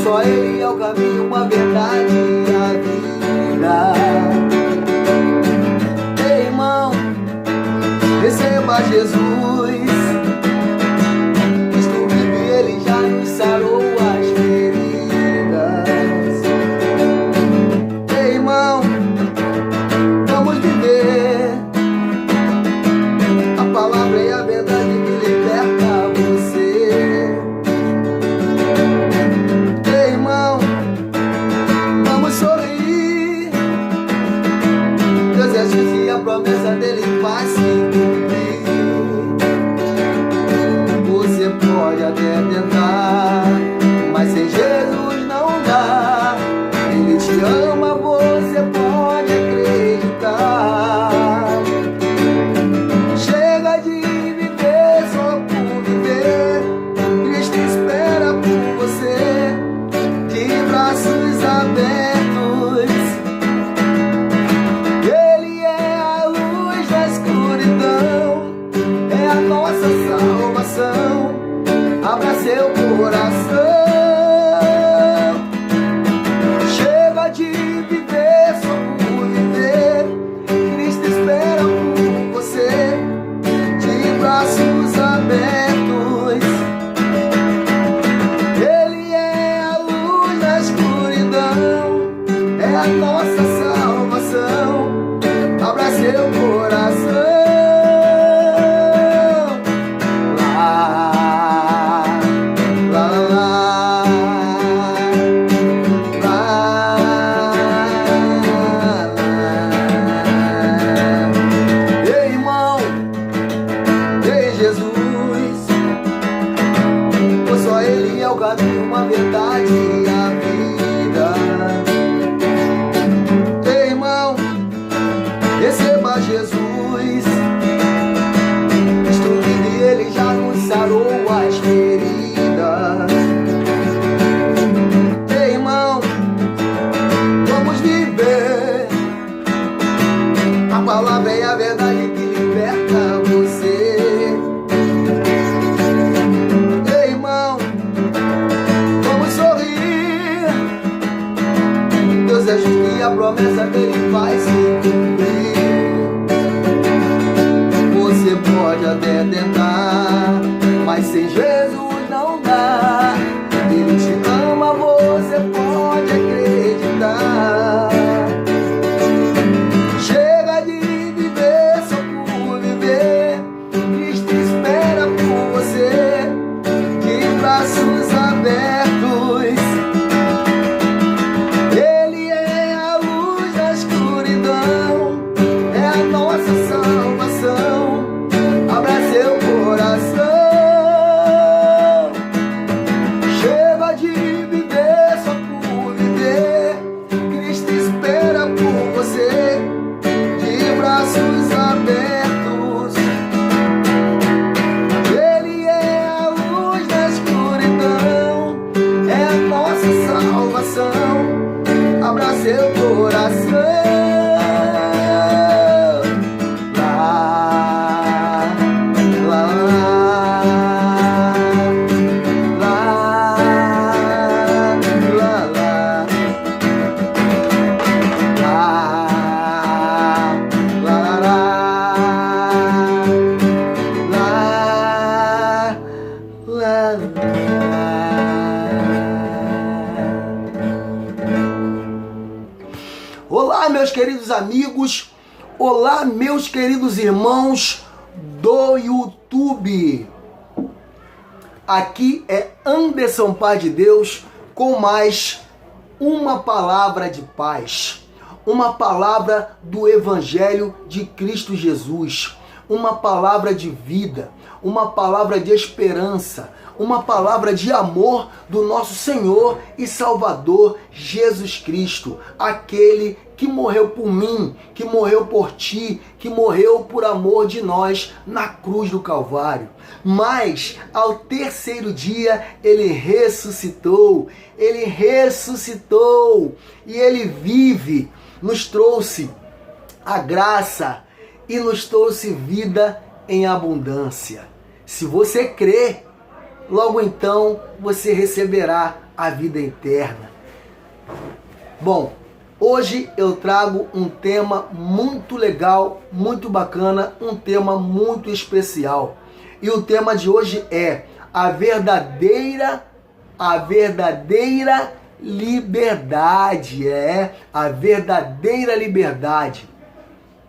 Só Ele é o caminho, a verdade e a vida. Ei, irmão, receba Jesus. Cristo vive, Ele já nos sarou as feridas. Ei, irmão, vamos viver. A palavra e a verdade que liberta você. E a promessa dele vai se cumprir. Você pode até tentar, mas sem Jesus não dá. Ele te ama, você pode acreditar. Chega de viver só por viver. Cristo espera por você, de braços abertos. Abra seu coração. Chega de viver só por viver. Cristo espera por você, de braços abertos. Ele é a luz da escuridão, é a nossa salvação. Abra seu coração. O caminho, a verdade e a vida. Ei, irmão, receba Jesus. Cristo vive, Ele já nos sarou as feridas. Ei, irmão, vamos viver. A palavra é a verdade que liberta você. E a promessa dele vai se cumprir. Você pode até tentar, mas sem Jesus não dá. Ele te ama, você pode acreditar. Chega de viver só por viver. Cristo espera por você, de braços abertos. Abra seu coração. Olá, meus queridos amigos, olá, meus queridos irmãos do YouTube. Aqui é Anderson Paz de Deus com mais uma palavra de paz, uma palavra do Evangelho de Cristo Jesus, uma palavra de vida, uma palavra de esperança, uma palavra de amor do nosso Senhor e Salvador Jesus Cristo, aquele que morreu por mim, que morreu por ti, que morreu por amor de nós na cruz do Calvário. Mas ao terceiro dia ele ressuscitou e ele vive, nos trouxe a graça e nos trouxe vida em abundância. Se você crê, logo então você receberá a vida eterna. Bom, hoje eu trago um tema muito legal, muito bacana, um tema muito especial. E o tema de hoje é a verdadeira liberdade. A verdadeira liberdade.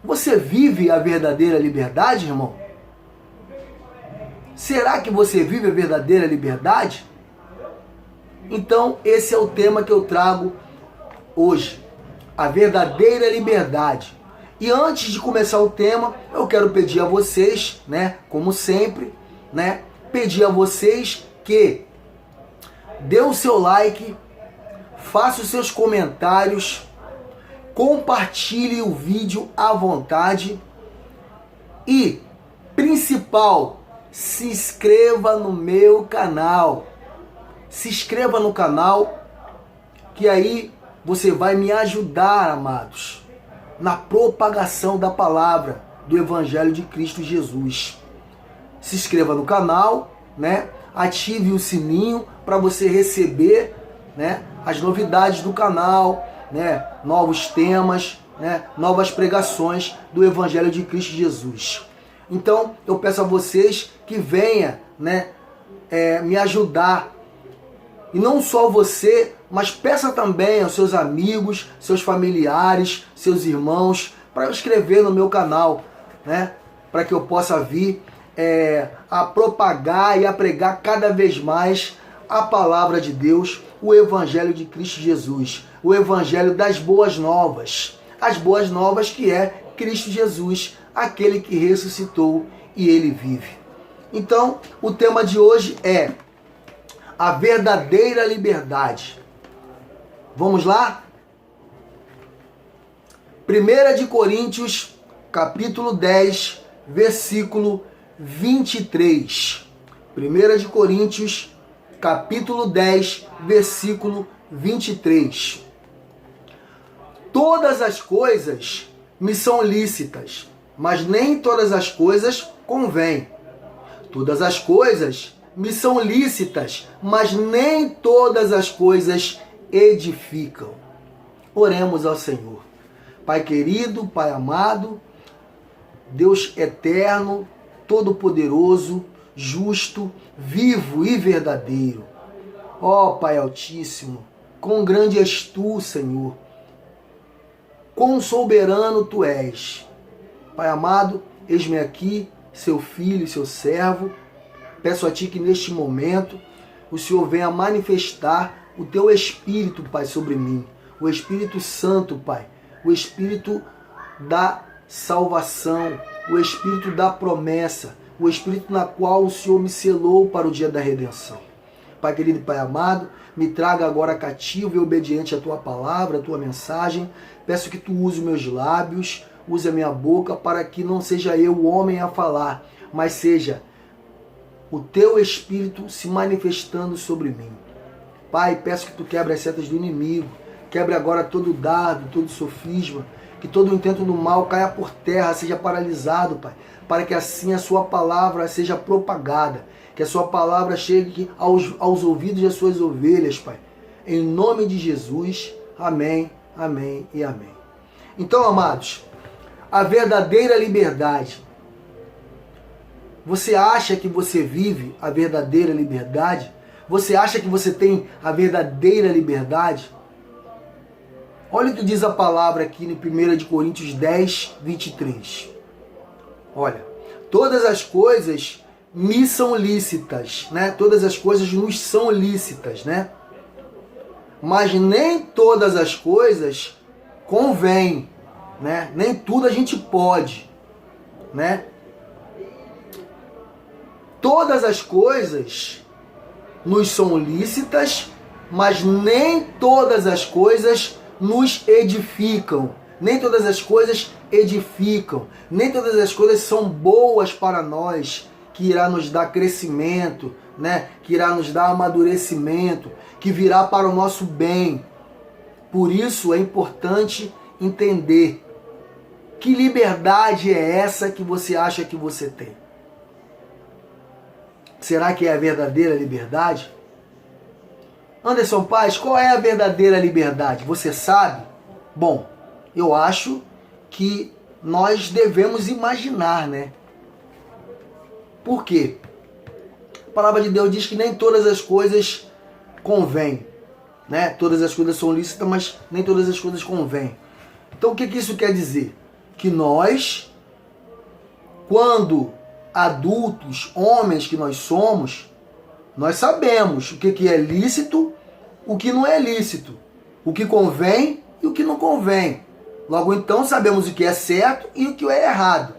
Você vive a verdadeira liberdade, irmão? Será que você vive a verdadeira liberdade? Então, esse é o tema que eu trago hoje. A verdadeira liberdade. E antes de começar o tema, eu quero pedir a vocês, como sempre, pedir a vocês que dê o seu like, faça os seus comentários, compartilhe o vídeo à vontade e, principal, se inscreva no meu canal. Se inscreva no canal, que aí você vai me ajudar, amados, na propagação da palavra do Evangelho de Cristo Jesus. Se inscreva no canal, ative o sininho para você receber, as novidades do canal, novos temas, novas pregações do Evangelho de Cristo Jesus. Então, eu peço a vocês que venham me ajudar. E não só você, mas peça também aos seus amigos, seus familiares, seus irmãos, para inscrever no meu canal, para que eu possa vir a propagar e a pregar cada vez mais a palavra de Deus, o Evangelho de Cristo Jesus, o Evangelho das boas novas, as boas novas que é Cristo Jesus, aquele que ressuscitou e ele vive. Então, o tema de hoje é a verdadeira liberdade. Vamos lá? 1 de Coríntios, capítulo 10, versículo 23. 1 de Coríntios, capítulo 10, versículo 23. Todas as coisas me são lícitas, mas nem todas as coisas convêm. Todas as coisas me são lícitas, mas nem todas as coisas edificam. Oremos ao Senhor. Pai querido, Pai amado, Deus eterno, todo-poderoso, justo, vivo e verdadeiro. Ó Pai Altíssimo, quão grande és Tu, Senhor. Quão soberano Tu és. Pai amado, eis-me aqui, seu filho e seu servo. Peço a Ti que neste momento o Senhor venha manifestar o Teu Espírito, Pai, sobre mim. O Espírito Santo, Pai. O Espírito da salvação. O Espírito da promessa. O Espírito na qual o Senhor me selou para o dia da redenção. Pai querido e Pai amado, me traga agora cativo e obediente à Tua palavra, à Tua mensagem. Peço que Tu use meus lábios, use a minha boca, para que não seja eu o homem a falar, mas seja o Teu Espírito se manifestando sobre mim. Pai, peço que Tu quebre as setas do inimigo, quebre agora todo dardo, todo sofisma, que todo intento do mal caia por terra, seja paralisado, Pai, para que assim a Sua palavra seja propagada, que a Sua palavra chegue aos ouvidos das Suas ovelhas, Pai. Em nome de Jesus, amém, amém e amém. Então, amados, a verdadeira liberdade. Você acha que você vive a verdadeira liberdade? Você acha que você tem a verdadeira liberdade? Olha o que diz a palavra aqui em 1 de Coríntios 10, 23. Olha, todas as coisas me são lícitas, Todas as coisas nos são lícitas, Mas nem todas as coisas convêm, Nem tudo a gente pode, todas as coisas nos são lícitas, mas nem todas as coisas nos edificam. Nem todas as coisas edificam. Nem todas as coisas são boas para nós, que irá nos dar crescimento, né? Que irá nos dar amadurecimento, que virá para o nosso bem. Por isso é importante entender que liberdade é essa que você acha que você tem. Será que é a verdadeira liberdade? Anderson Paes, qual é a verdadeira liberdade? Você sabe? Bom, eu acho que nós devemos imaginar, né? Por quê? A palavra de Deus diz que nem todas as coisas convêm, né? Todas as coisas são lícitas, mas nem todas as coisas convêm. Então o que isso quer dizer? Que nós, quando adultos, homens que nós somos, nós sabemos o que é lícito, o que não é lícito, o que convém e o que não convém. Logo então sabemos o que é certo e o que é errado.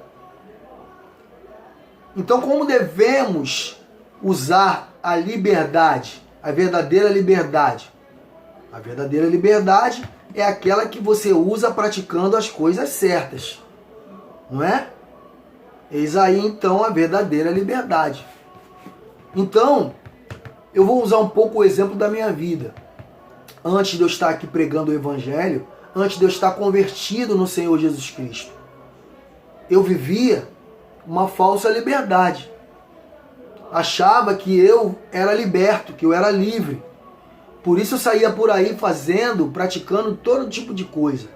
Então como devemos usar a liberdade, a verdadeira liberdade? A verdadeira liberdade é aquela que você usa praticando as coisas certas, não é? Eis aí então a verdadeira liberdade. Então, eu vou usar um pouco o exemplo da minha vida. Antes de eu estar aqui pregando o Evangelho, antes de eu estar convertido no Senhor Jesus Cristo, eu vivia uma falsa liberdade. Achava que eu era liberto, que eu era livre. Por isso eu saía por aí fazendo, praticando todo tipo de coisa,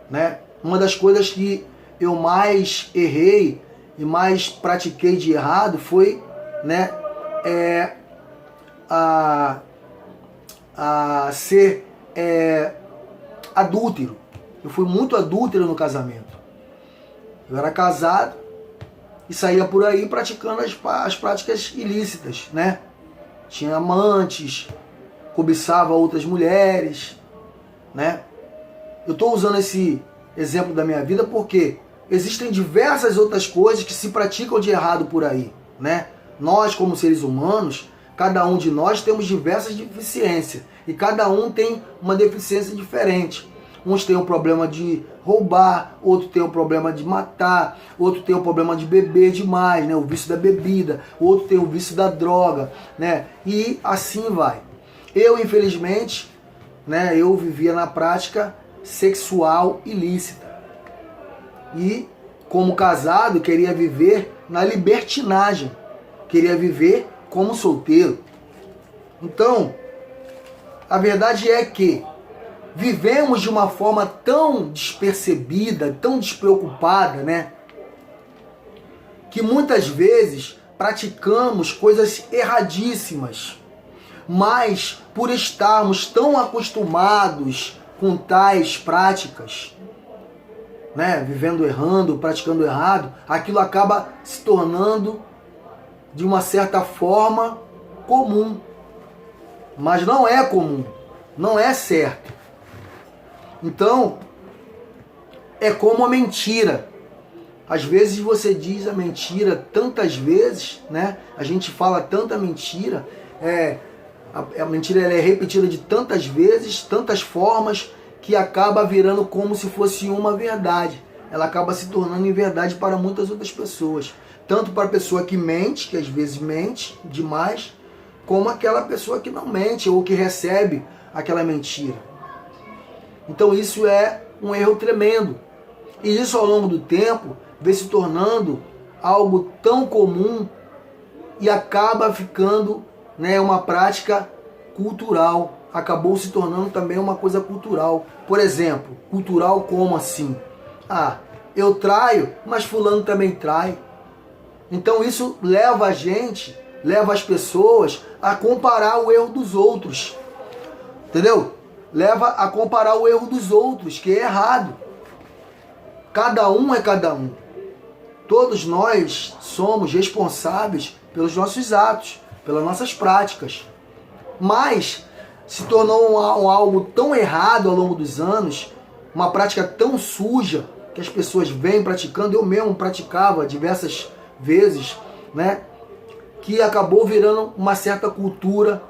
né? Uma das coisas que eu mais errei e mais pratiquei de errado foi, né, ser adúltero. Eu fui muito adúltero no casamento. Eu era casado e saía por aí praticando as práticas ilícitas, né? Tinha amantes, cobiçava outras mulheres, né? Eu estou usando esse exemplo da minha vida porque existem diversas outras coisas que se praticam de errado por aí, né? Nós, como seres humanos, cada um de nós temos diversas deficiências e cada um tem uma deficiência diferente. Uns têm o problema de roubar, outro tem o problema de matar, outro tem o problema de beber demais, né? O vício da bebida, outro tem o vício da droga, né? E assim vai. Eu, infelizmente, né, eu vivia na prática sexual ilícita. E, como casado, queria viver na libertinagem. Queria viver como solteiro. Então, a verdade é que vivemos de uma forma tão despercebida, tão despreocupada, né? Que muitas vezes praticamos coisas erradíssimas. Mas por estarmos tão acostumados com tais práticas, né, vivendo errando, praticando errado, aquilo acaba se tornando de uma certa forma comum. Mas não é comum, não é certo. Então, é como a mentira. Às vezes você diz a mentira tantas vezes, né? A gente fala tanta mentira, a mentira ela é repetida de tantas vezes, tantas formas, que acaba virando como se fosse uma verdade. Ela acaba se tornando em verdade para muitas outras pessoas. Tanto para a pessoa que mente, que às vezes mente demais, como aquela pessoa que não mente ou que recebe aquela mentira. Então isso é um erro tremendo. E isso ao longo do tempo vem se tornando algo tão comum e acaba ficando, né, uma prática cultural. Acabou se tornando também uma coisa cultural. Por exemplo, cultural como assim? Ah, eu traio, mas fulano também trai. Então isso leva a gente, leva as pessoas a comparar o erro dos outros. Entendeu? Leva a comparar o erro dos outros, que é errado. Cada um é cada um. Todos nós somos responsáveis pelos nossos atos, pelas nossas práticas. Mas se tornou algo tão errado ao longo dos anos, uma prática tão suja que as pessoas vêm praticando. Eu mesmo praticava diversas vezes, né? que acabou virando uma certa cultura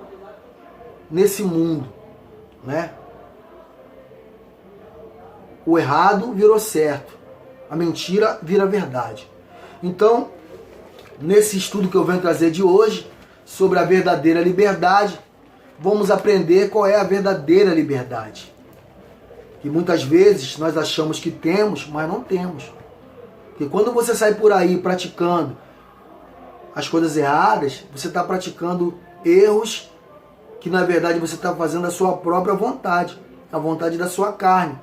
nesse mundo, né? O errado virou certo, a mentira vira verdade. Então, nesse estudo que eu venho trazer de hoje, sobre a verdadeira liberdade, vamos aprender qual é a verdadeira liberdade. Que muitas vezes nós achamos que temos, mas não temos. Porque quando você sai por aí praticando as coisas erradas, você está praticando erros que na verdade você está fazendo a sua própria vontade, a vontade da sua carne.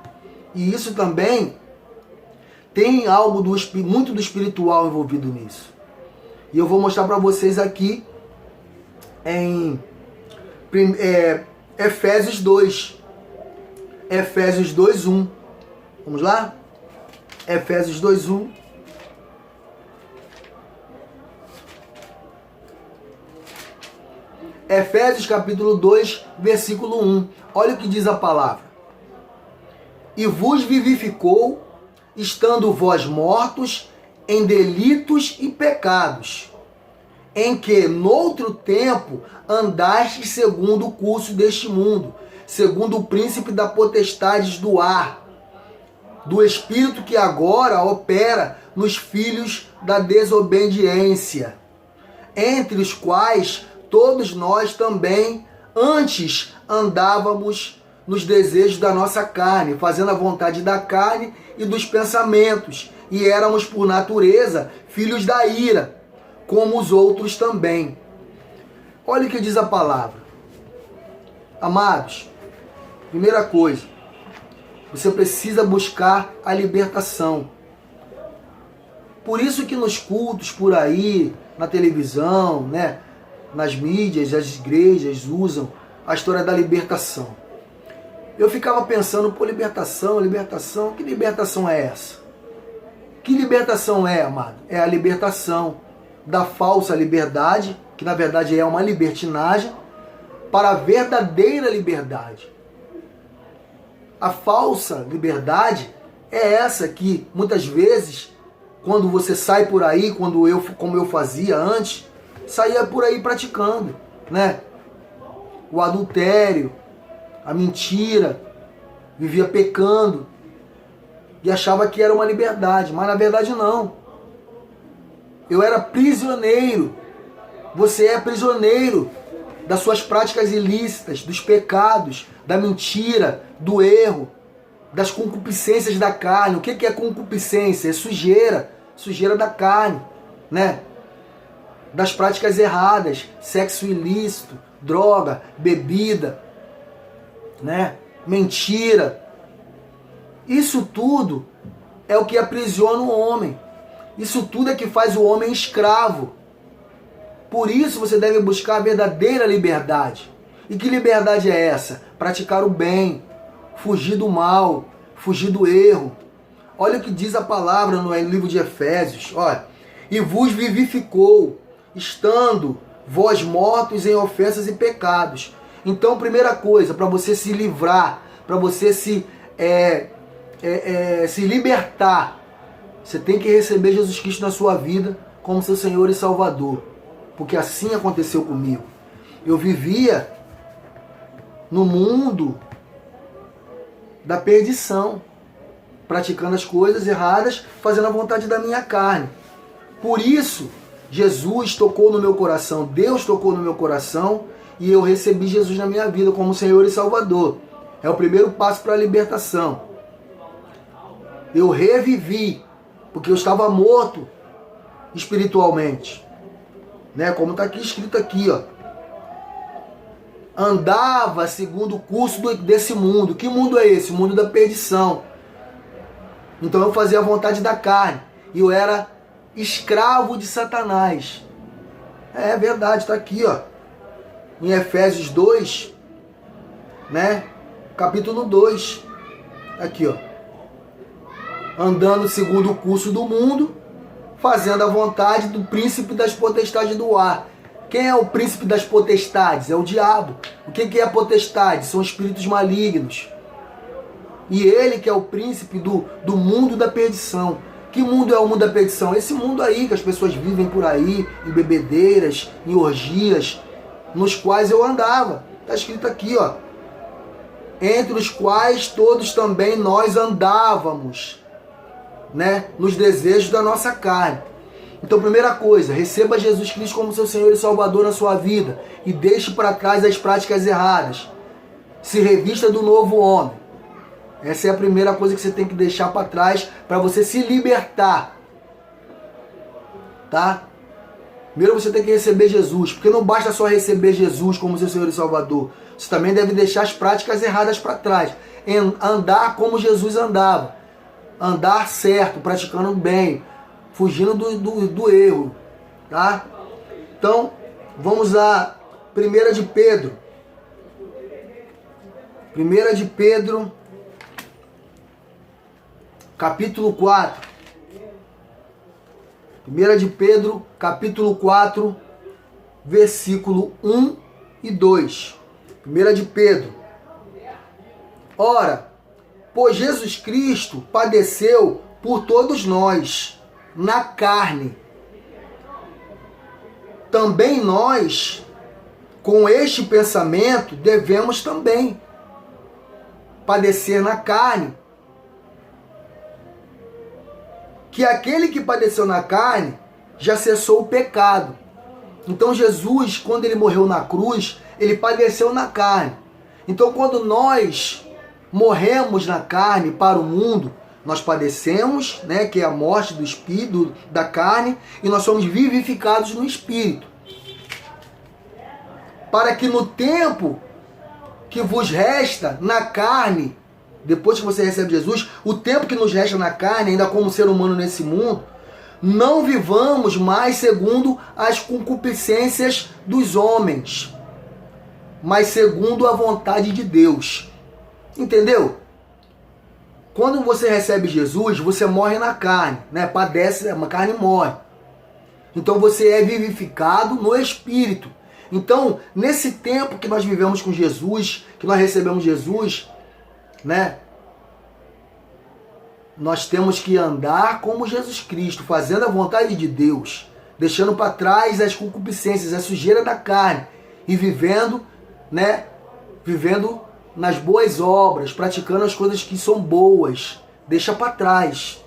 E isso também tem algo muito do espiritual envolvido nisso. E eu vou mostrar para vocês aqui em Efésios 2. Efésios 2:1. Vamos lá? Efésios 2:1. Efésios capítulo 2, versículo 1. Olha o que diz a palavra. E vos vivificou, estando vós mortos em delitos e pecados, em que noutro tempo andastes segundo o curso deste mundo, segundo o príncipe da potestade do ar, do espírito que agora opera nos filhos da desobediência, entre os quais todos nós também antes andávamos nos desejos da nossa carne, fazendo a vontade da carne e dos pensamentos, e éramos por natureza filhos da ira, como os outros também. Olha o que diz a palavra. Amados, primeira coisa, você precisa buscar a libertação. Por isso que nos cultos por aí, na televisão, né, nas mídias, as igrejas usam a história da libertação. Eu ficava pensando, pô, libertação, que libertação é essa? Que libertação é, amado? É a libertação da falsa liberdade, que na verdade é uma libertinagem, para a verdadeira liberdade. A falsa liberdade é essa que, muitas vezes, quando você sai por aí, como eu fazia antes, saía por aí praticando, né? O adultério, a mentira, vivia pecando e achava que era uma liberdade, mas na verdade não. Eu era prisioneiro. Você é prisioneiro das suas práticas ilícitas, dos pecados, da mentira, do erro, das concupiscências da carne. O que é concupiscência? É sujeira, sujeira da carne, né? Das práticas erradas, sexo ilícito, droga, bebida, né? Mentira. Isso tudo é o que aprisiona o homem. Isso tudo é que faz o homem escravo. Por isso você deve buscar a verdadeira liberdade. E que liberdade é essa? Praticar o bem, fugir do mal, fugir do erro. Olha o que diz a palavra no livro de Efésios. Olha, e vos vivificou, estando vós mortos em ofensas e pecados. Então, primeira coisa, para você se livrar, para você se libertar, você tem que receber Jesus Cristo na sua vida como seu Senhor e Salvador. Porque assim aconteceu comigo. Eu vivia no mundo da perdição, praticando as coisas erradas, fazendo a vontade da minha carne. Por isso, Jesus tocou no meu coração, Deus tocou no meu coração e eu recebi Jesus na minha vida como Senhor e Salvador. É o primeiro passo para a libertação. Eu revivi, porque eu estava morto espiritualmente. Né? Como está aqui escrito aqui, ó. Andava segundo o curso desse mundo. Que mundo é esse? O mundo da perdição. Então eu fazia a vontade da carne. E eu era escravo de Satanás. É verdade, está aqui, ó. Em Efésios 2, né? Capítulo 2. Aqui, ó. Andando segundo o curso do mundo, fazendo a vontade do príncipe das potestades do ar. Quem é o príncipe das potestades? É o diabo. O que é a potestade? São espíritos malignos. E ele que é o príncipe do mundo da perdição. Que mundo é o mundo da perdição? Esse mundo aí que as pessoas vivem por aí, em bebedeiras, em orgias, nos quais eu andava. Está escrito aqui, ó. Entre os quais todos também nós andávamos, né? Nos desejos da nossa carne. Então, primeira coisa, receba Jesus Cristo como seu Senhor e Salvador na sua vida e deixe para trás as práticas erradas. Se revista do novo homem. Essa é a primeira coisa que você tem que deixar para trás para você se libertar. Tá? Primeiro você tem que receber Jesus, porque não basta só receber Jesus como seu Senhor e Salvador. Você também deve deixar as práticas erradas para trás. Andar como Jesus andava. Andar certo, praticando bem, fugindo do erro. Tá? Então, vamos a 1 de Pedro. 1 de Pedro, capítulo 4. 1 de Pedro, capítulo 4, versículo 1 e 2. 1 de Pedro. Ora, pois Jesus Cristo padeceu por todos nós, na carne. Também nós, com este pensamento, devemos também padecer na carne. Que aquele que padeceu na carne já cessou o pecado. Então Jesus, quando ele morreu na cruz, ele padeceu na carne. Então quando nós morremos na carne para o mundo, nós padecemos, né, que é a morte do espírito, da carne, e nós somos vivificados no espírito. Para que no tempo que vos resta na carne, depois que você recebe Jesus, o tempo que nos resta na carne, ainda como ser humano nesse mundo, não vivamos mais segundo as concupiscências dos homens, mas segundo a vontade de Deus. Entendeu? Quando você recebe Jesus, você morre na carne, né? Padece, a carne morre. Então você é vivificado no Espírito. Então, nesse tempo que nós vivemos com Jesus, que nós recebemos Jesus, né? Nós temos que andar como Jesus Cristo, fazendo a vontade de Deus, deixando para trás as concupiscências, a sujeira da carne e vivendo, né? Vivendo nas boas obras, praticando as coisas que são boas. Deixa para trás,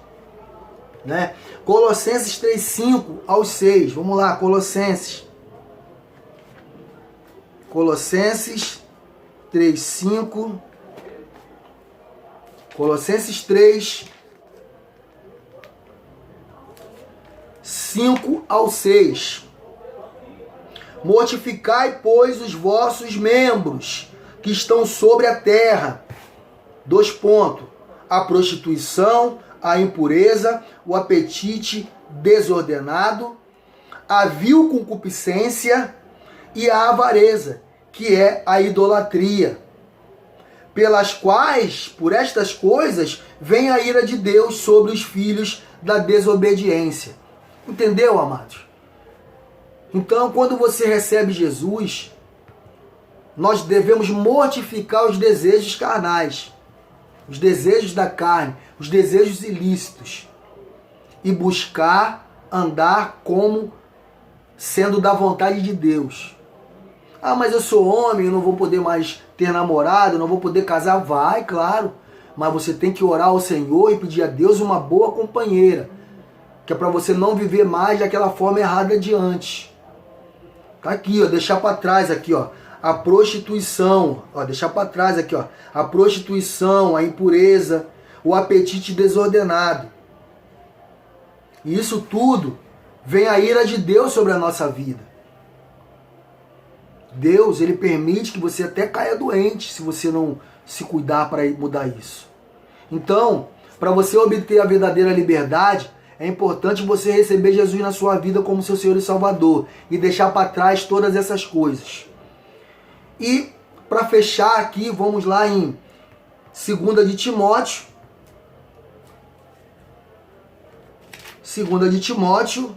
né? Colossenses 3:5 ao 6. Vamos lá, Colossenses 3:5. Colossenses 3, 5 ao 6. Mortificai, pois, os vossos membros que estão sobre a terra. 2 pontos. A prostituição, a impureza, o apetite desordenado, a vil concupiscência e a avareza, que é a idolatria. Pelas quais, por estas coisas, vem a ira de Deus sobre os filhos da desobediência. Entendeu, amados? Então, quando você recebe Jesus, nós devemos mortificar os desejos carnais, os desejos da carne, os desejos ilícitos, e buscar andar como sendo da vontade de Deus. Ah, mas eu sou homem, eu não vou poder mais ter namorado, eu não vou poder casar. Vai, claro. Mas você tem que orar ao Senhor e pedir a Deus uma boa companheira. Que é para você não viver mais daquela forma errada de antes. Tá aqui, ó, deixar para trás aqui, ó. A prostituição, ó, deixar para trás aqui, ó. A prostituição, a impureza, o apetite desordenado. E isso tudo vem a ira de Deus sobre a nossa vida. Deus, ele permite que você até caia doente se você não se cuidar para mudar isso. Então, para você obter a verdadeira liberdade, é importante você receber Jesus na sua vida como seu Senhor e Salvador e deixar para trás todas essas coisas. E, para fechar aqui, vamos lá em 2 de Timóteo. 2 de Timóteo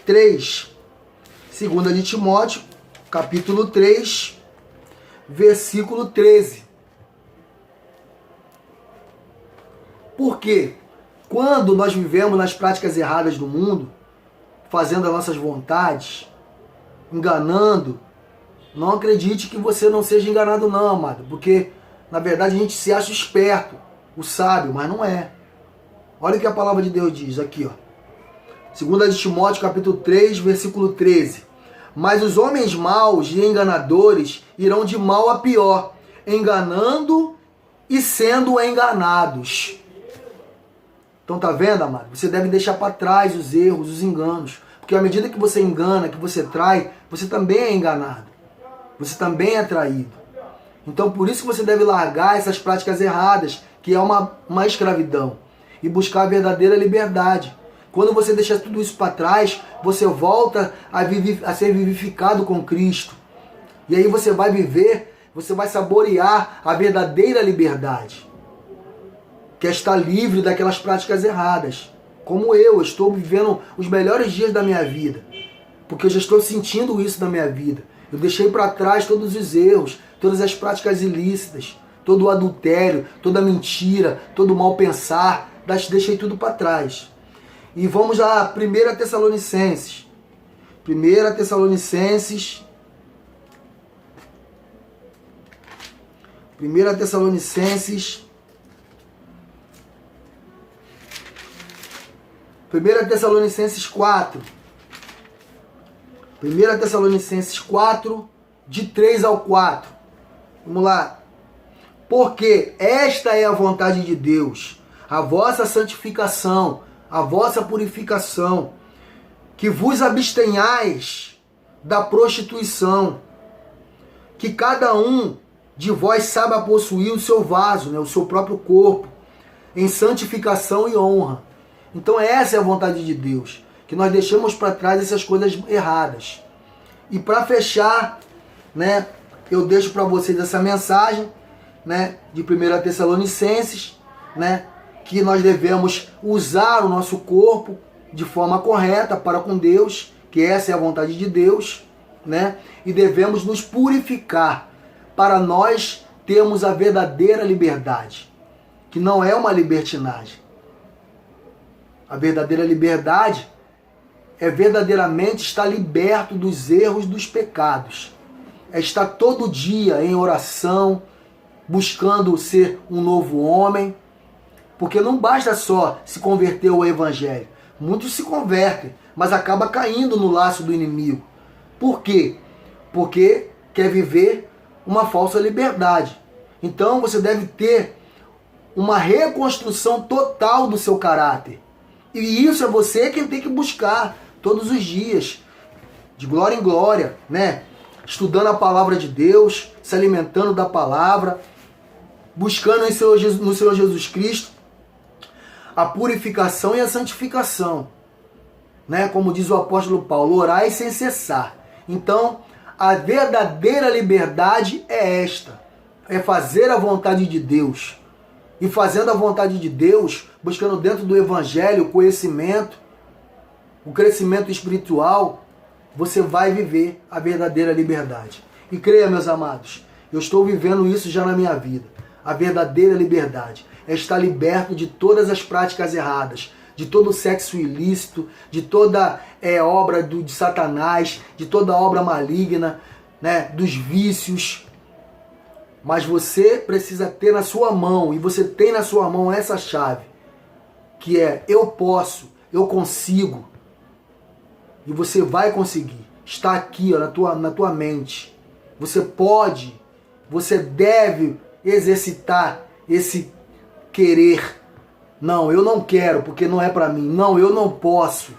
3. 2 de Timóteo, capítulo 3, versículo 13. Por quê? quando nós vivemos nas práticas erradas do mundo, fazendo as nossas vontades, enganando, não acredite que você não seja enganado não, amado, porque na verdade a gente se acha esperto, o sábio, mas não é. Olha o que a palavra de Deus diz aqui, ó. 2 Timóteo capítulo 3, versículo 13. Mas os homens maus e enganadores irão de mal a pior, enganando e sendo enganados. Então tá vendo, amado? Você deve deixar para trás os erros, os enganos. Porque à medida que você engana, que você trai, você também é enganado. Você também é traído. Então por isso que você deve largar essas práticas erradas, que é uma escravidão, e buscar a verdadeira liberdade. Quando você deixa tudo isso para trás, você volta a ser vivificado com Cristo. E aí você vai viver, você vai saborear a verdadeira liberdade, que é estar livre daquelas práticas erradas. Como eu estou vivendo os melhores dias da minha vida, porque eu já estou sentindo isso na minha vida. Eu deixei para trás todos os erros, todas as práticas ilícitas, todo o adultério, toda a mentira, todo o mal pensar, deixei tudo para trás. E vamos lá, 1 Tessalonicenses. 1 Tessalonicenses. 1 Tessalonicenses. 1 Tessalonicenses 4. 1 Tessalonicenses 4, de 3 ao 4. Vamos lá. Porque esta é a vontade de Deus, a vossa santificação, a vossa purificação, que vos abstenhais da prostituição, que cada um de vós saiba possuir o seu vaso, né, o seu próprio corpo, em santificação e honra. Então essa é a vontade de Deus, que nós deixamos para trás essas coisas erradas. E para fechar, né, eu deixo para vocês essa mensagem, né, de 1 Tessalonicenses, né, que nós devemos usar o nosso corpo de forma correta para com Deus, que essa é a vontade de Deus, né? E devemos nos purificar para nós termos a verdadeira liberdade, que não é uma libertinagem. A verdadeira liberdade é verdadeiramente estar liberto dos erros, dos pecados. É estar todo dia em oração, buscando ser um novo homem. Porque não basta só se converter ao Evangelho. Muitos se convertem, mas acabam caindo no laço do inimigo. Por quê? Porque quer viver uma falsa liberdade. Então você deve ter uma reconstrução total do seu caráter. E isso é você quem tem que buscar todos os dias, de glória em glória, né? Estudando a palavra de Deus, se alimentando da palavra, buscando no Senhor Jesus Cristo a purificação e a santificação, né? Como diz o apóstolo Paulo, orai sem cessar. Então, a verdadeira liberdade é esta, é fazer a vontade de Deus. E fazendo a vontade de Deus, buscando dentro do Evangelho o conhecimento, o crescimento espiritual, você vai viver a verdadeira liberdade. E creia, meus amados, eu estou vivendo isso já na minha vida. A verdadeira liberdade é estar liberto de todas as práticas erradas, de todo o sexo ilícito, de toda obra de Satanás, de toda obra maligna, né, dos vícios. Mas você precisa ter na sua mão, e você tem na sua mão essa chave, que é: eu posso, eu consigo. E você vai conseguir. Está aqui, ó, na tua mente. Você pode, você deve exercitar esse querer. Não, eu não quero, porque não é para mim. Não, eu não posso.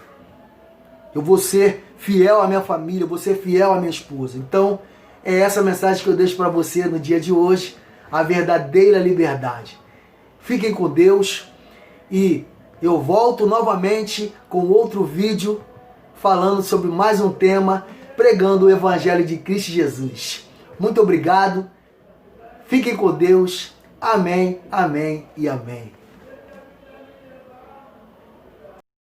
Eu vou ser fiel à minha família, eu vou ser fiel à minha esposa. Então, é essa mensagem que eu deixo para você no dia de hoje, a verdadeira liberdade. Fiquem com Deus e eu volto novamente com outro vídeo falando sobre mais um tema, pregando o Evangelho de Cristo Jesus. Muito obrigado, fiquem com Deus, amém, amém e amém.